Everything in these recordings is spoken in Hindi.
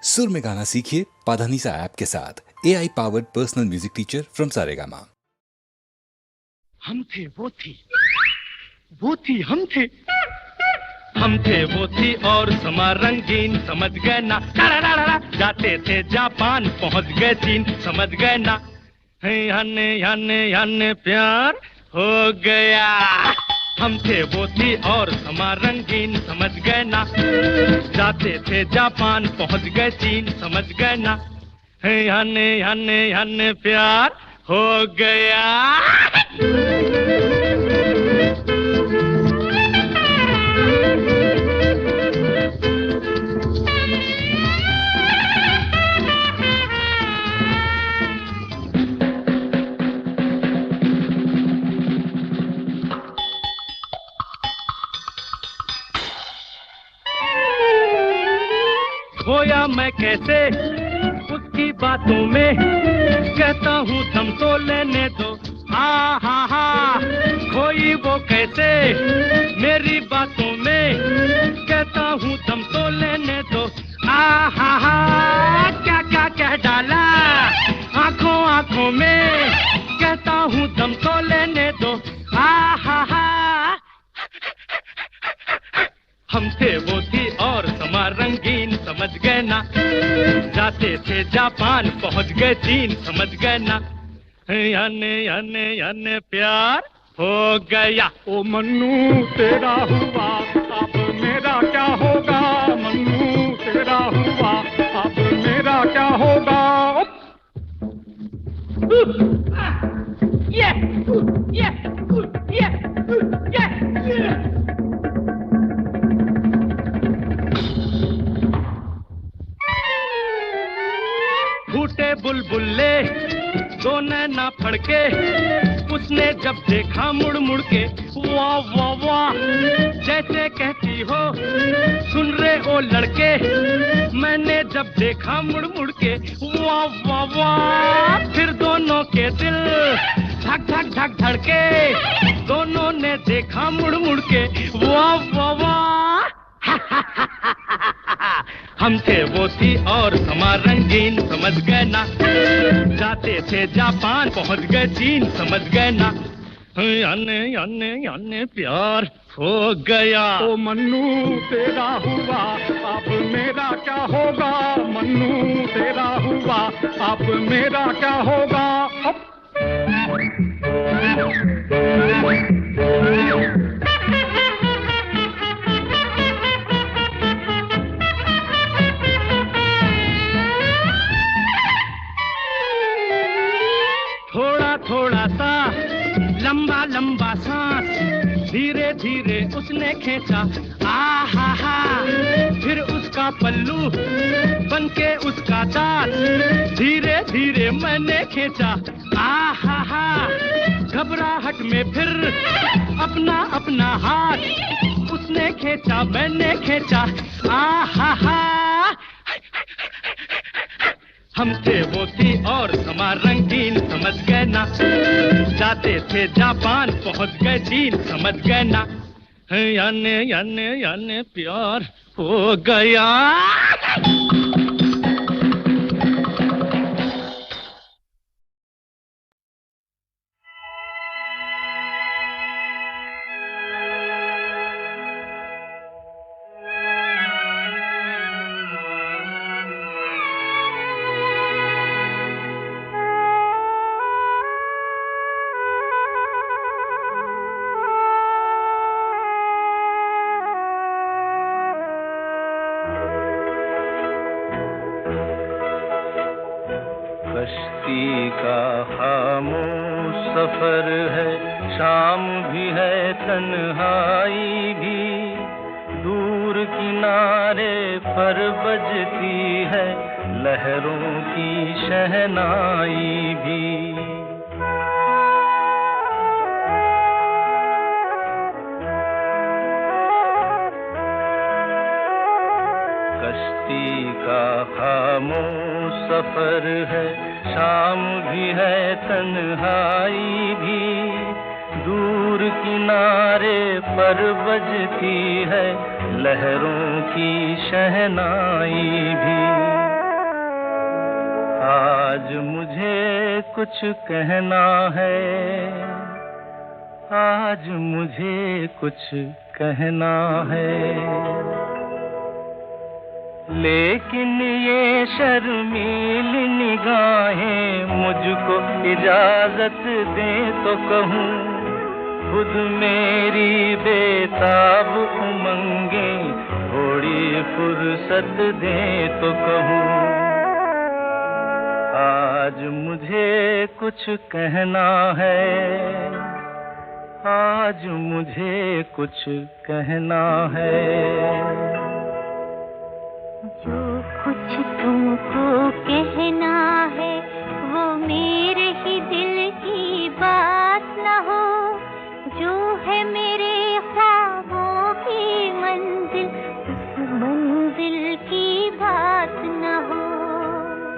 सुर में गाना सीखिए पाधानीसा ऐप के साथ। AI powered personal music teacher from Saregama. हम थे वो थी हम थे वो थी और समा रंगीन, समझ गए ना। जाते थे जापान, पहुंच गए चीन, समझ गए ना। याने प्यार हो गया। हम थे वो थी और समा रंगीन, समझ गए ना। जाते थे जापान, पहुंच गए चीन, समझ गए ना। याने प्यार हो गया। खोया मैं कैसे उसकी बातों में, कहता हूँ दम तो लेने दो। हा खोई वो कैसे मेरी बातों में, कहता हूँ दम तो लेने दो। हा क्या क्या कह डाला आंखों में, कहता हूँ दम तो लेने दो। हा हम थे वो थी और समा रंगीन, समझ गए ना। जाते थे जापान, पहुंच गए चीन, समझ गए ना। याने प्यार हो गया। ओ मन्नू तेरा हुआ, अब मेरा क्या होगा। मन्नू तेरा हुआ, अब मेरा क्या होगा। फूटे बुलबुल्ले दो नैना फड़के, उसने जब देखा मुड़ मुड़ के। वाह वाह वाह, जैसे कहती हो सुन रे ओ लड़के। मैंने जब देखा मुड़ मुड़ के, वाह वाह वाह, फिर दोनों के दिल धक धक धक धड़के। दोनों ने देखा मुड़ मुड़ के, वाह वाह वाह। हम थे वो थी और समा रंगीन, समझ गए ना। जाते थे जापान, पहुंच गए चीन, समझ गए ना। याने प्यार हो गया। ओ मन्नू तेरा हुआ, अब मेरा क्या होगा। मन्नू तेरा हुआ, अब मेरा क्या होगा। थोड़ा सा लंबा लंबा सांस, धीरे धीरे उसने खींचा। हा फिर उसका पल्लू बनके उसका दांत, धीरे धीरे मैंने खींचा। हा घबराहट में फिर अपना अपना हाथ उसने खींचा, मैंने खींचा। हा हम थे वो थी और समा रंगीन, समझ गए ना। जाते थे जापान, पहुंच गए चीन, समझ गए ना। याने प्यार हो गया। कश्ती का खामोश सफर है, शाम भी है तन्हाई भी। दूर किनारे पर बजती है लहरों की शहनाई भी। कश्ती का खामोश सफर है, शाम भी है तन्हाई भी। दूर किनारे पर बजती है लहरों की शहनाई भी। कुछ कहना है, आज मुझे कुछ कहना है। लेकिन ये शर्मीली निगाहें मुझको इजाजत दें तो कहूँ, खुद मेरी बेताब उमंगें थोड़ी फुर्सत दें तो कहूँ। आज मुझे कुछ कहना है, आज मुझे कुछ कहना है। जो कुछ तुमको कहना है वो मेरे ही दिल की बात न हो, जो है मेरे ख्वाबों की मंजिल उस मंजिल की बात न हो।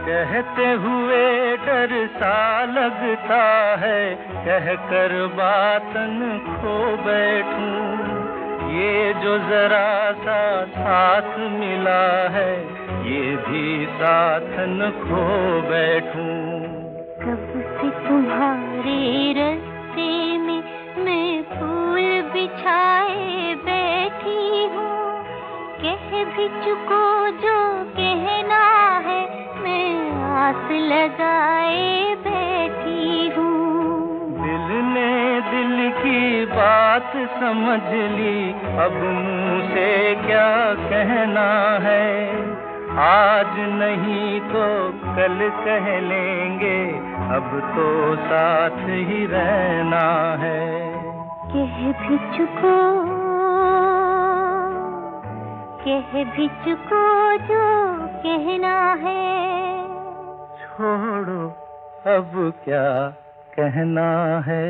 कहते हुए डर सा लगता है, कहकर बातन खो बैठूं। ये जो जरा सा साथ मिला है, ये भी साथ न खो बैठूं। कब से तुम्हारे रास्ते में मैं फूल बिछाए बैठी हूँ, कह भी चुको जो कहना है, मैं आस लगाए बैठी हूँ। दिल ने दिल की बात समझ ली, अब मुँह से क्या कहना है। आज नहीं तो कल कह लेंगे, अब तो साथ ही रहना है। कह भी चुको जो कहना है। छोड़ो अब क्या कहना है।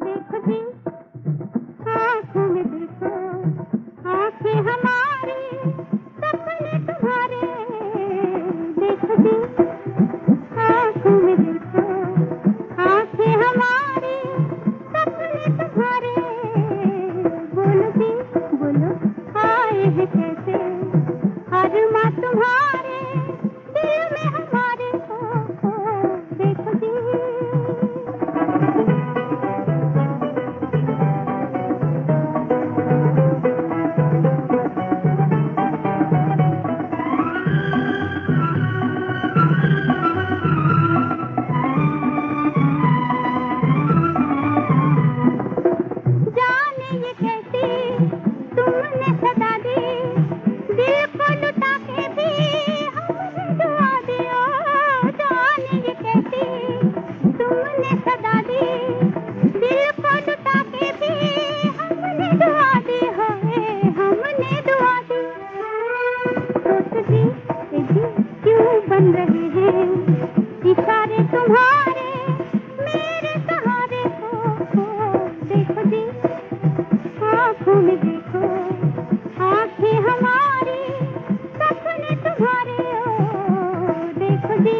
देखो जी आँखों में देखो, आँखें हमारी सपने तुम्हारे। देखो जी आँखों में देखो, आँखें हमारी सपने तुम्हारे। बोलो जी बोलो आए हैं कैसे, अरमां तुम्हारे दिल में हमारे। देखो जी बन रहे हैं इशारे तुम्हारे मेरे सहारे को। देखो जी आँखों में देखो, आँखें हमारी सपने तुम्हारे। देखो जी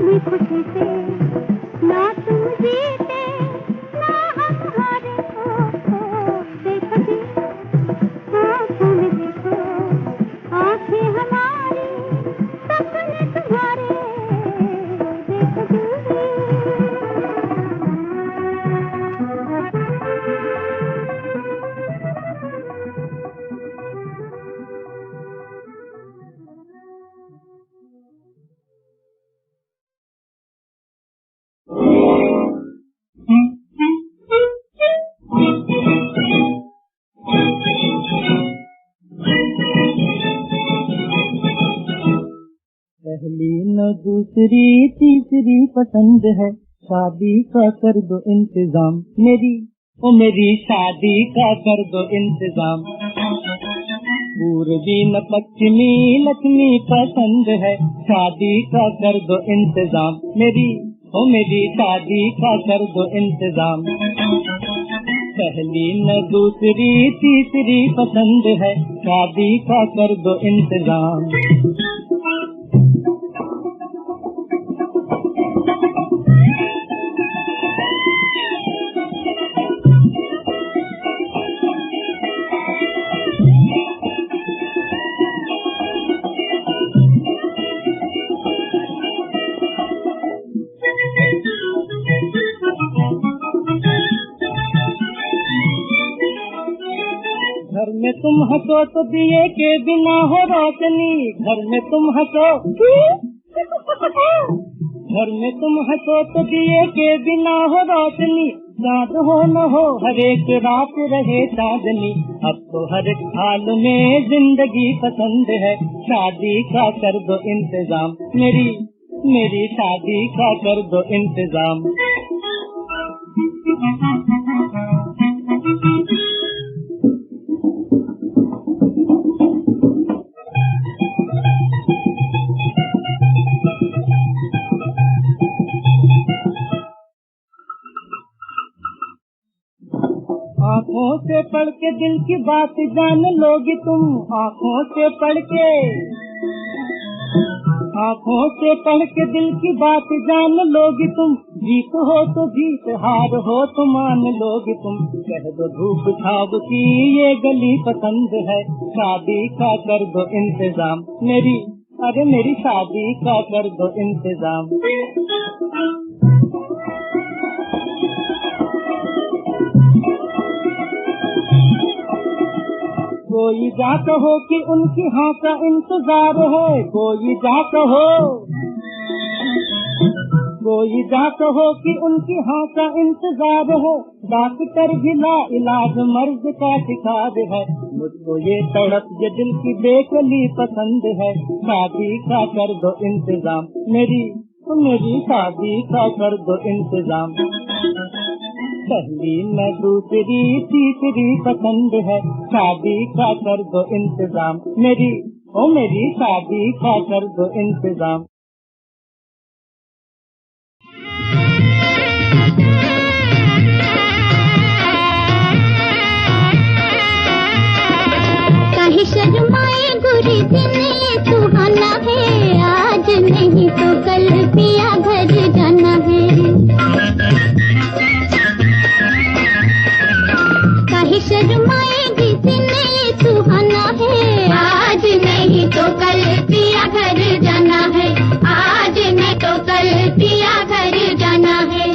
ही खुशी से, ना तुम जीते ना हम हारे हो। देखो जी आँखों में देखो, आँखें हमारी सपने तुम्हारे। देखो जी पहली न दूसरी तीसरी पसंद है, शादी का कर दो इंतजाम मेरी, ओ मेरी शादी का कर दो इंतजाम। पूर्वी न पश्चिमी लक्ष्मी पसंद है, शादी का कर दो इंतजाम मेरी, ओ मेरी शादी का कर दो इंतजाम। पहली न दूसरी तीसरी पसंद है, शादी का कर दो इंतजाम। घर में तुम हंसो तो दिए के बिना हो रोशनी, घर में तुम हंसो, घर में तुम हंसो तो दिए के बिना हो रोशनी। चाँद हो न हो हर एक रात रहे चांदनी, अब तो हर एक हाल में जिंदगी पसंद है, शादी का कर दो इंतजाम मेरी, मेरी शादी का कर दो इंतजाम। आँखों से पढ़ के दिल की बात जान लोगी तुम, आँखों से पढ़ के, आँखों से पढ़ के दिल की बात जान लोगी तुम। जीत हो तो जीत, हार हो तो मान लोगी तुम। कह दो धूप छाव की ये गली पसंद है, शादी का कर दो इंतजाम मेरी, अरे मेरी शादी का कर दो इंतजाम। कोई जा कहो कि उनकी हाँ का इंतजार है, कोई जा कहो, कोई जा कहो कि उनकी हाँ का इंतजार है। डॉक्टर भी ला इलाज मर्ज का शिकार है, मुझको ये तड़प ये दिल की बेकली पसंद है, शादी का कर दो इंतजाम मेरी, मेरी शादी का कर दो इंतजाम। पहली न दूसरी तीसरी पसंद है, शादी का कर दो इंतजाम मेरी, ओ मेरी शादी का कर दो इंतजाम। काहे शर्माए गोरी दिन ये सुहाना है, आज नहीं तो कल पिया घर जाना है। काहे शर्माएगी दिन ये सुहाना है, आज नहीं तो कल पिया घर जाना है, आज नहीं तो कल पिया घर जाना है।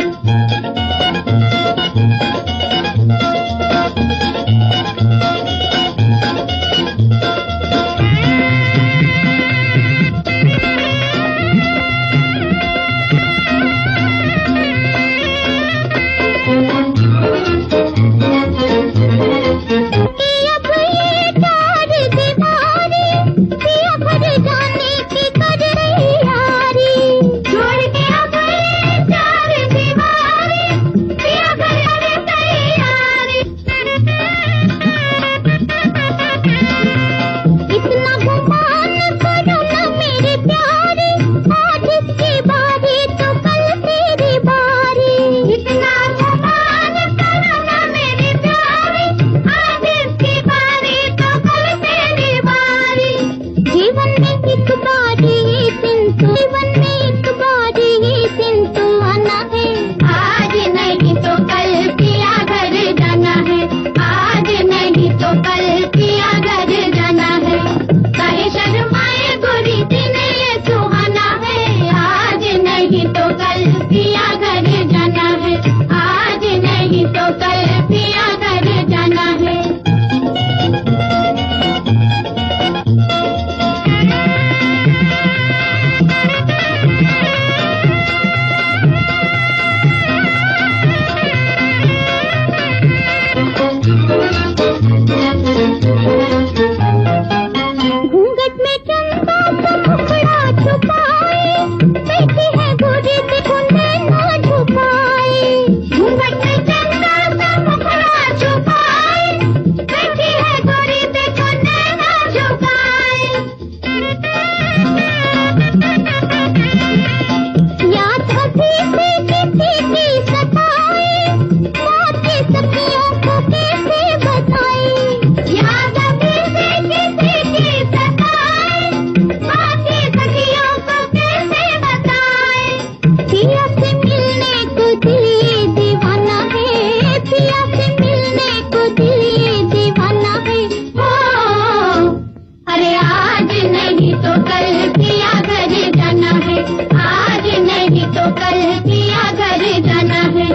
तो कल पिया घर जाना है।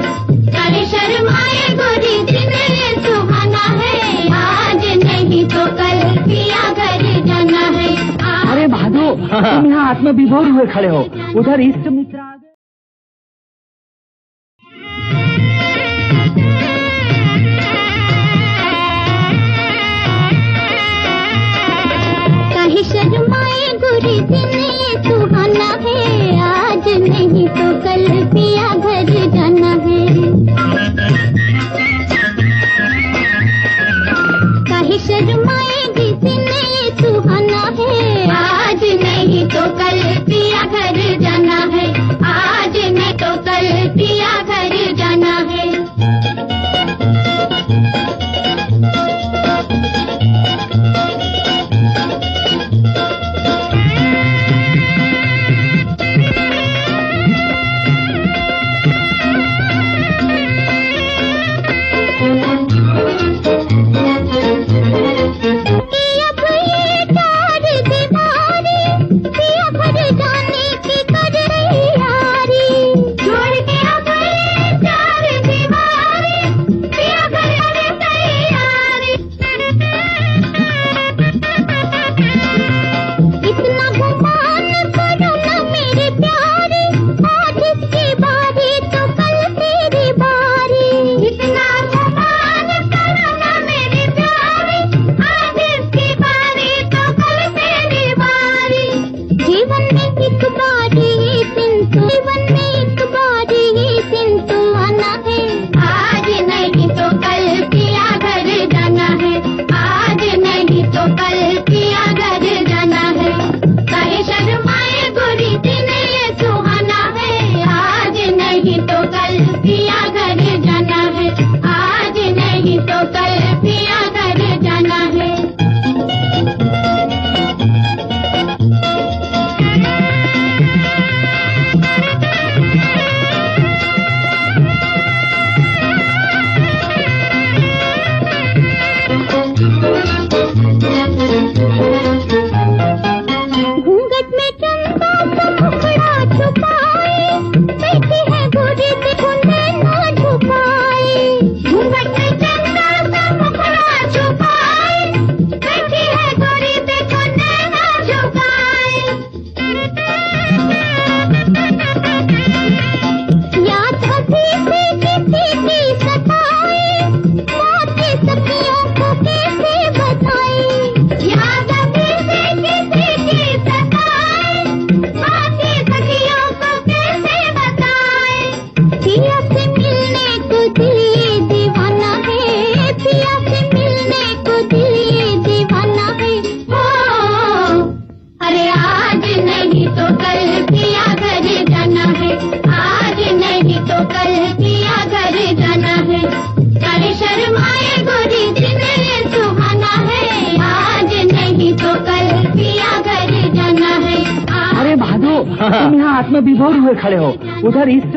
अरे शर्माए गोरी दिन ये सुहाना है, आज नहीं तो कल पिया घर जाना है। अरे भादो, तुम यहाँ आत्मा विभोर हुए खड़े हो, उधर इष्ट मित्र आ गए। कहीं शर्माए गोरी दिन ये सुहाना है, आज नहीं तो कल पिया घर जाना है। कहीं शर्माए दिन ये सुहाना है, आज नहीं तो कल पिया घर जाना है। आज नहीं तो कल पिया घर जाना है। तुम यहाँ आत्मा विभोर हुए खड़े हो, उधर इष्ट